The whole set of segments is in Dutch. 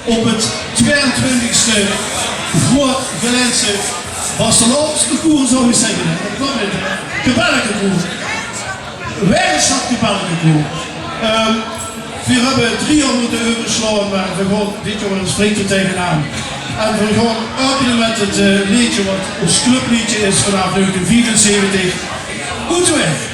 op het 22e Groot Gelense Vastelandsconcours, zou je zeggen. Dat klopt niet, hè? Kapellenconcours. Wetenschapskapellenconcours. We hebben 300 euro slaan, maar we gaan dit jaar een spreekt tegenaan. En we gaan openen met het liedje wat ons clubliedje is vanaf 1974. Goed weg!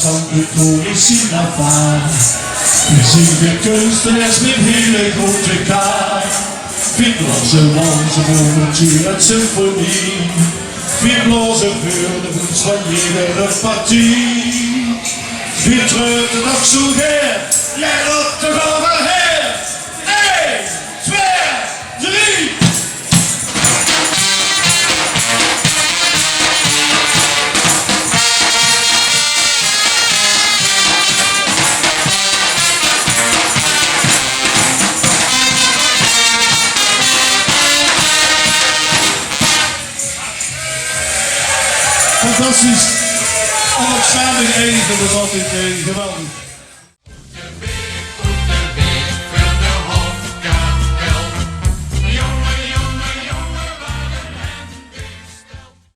Van de toeristie naar vaart. We zien de kunstenaars met hele grote kaart. Finlandse walsen, overtuur en symfonie. Finlandse vuurde voets van iedere partie. Wie treurt het nog zo her? Let op de golven her! 1, 2, 3! Fantastisch. Alexander Enig, dat is altijd geweldig.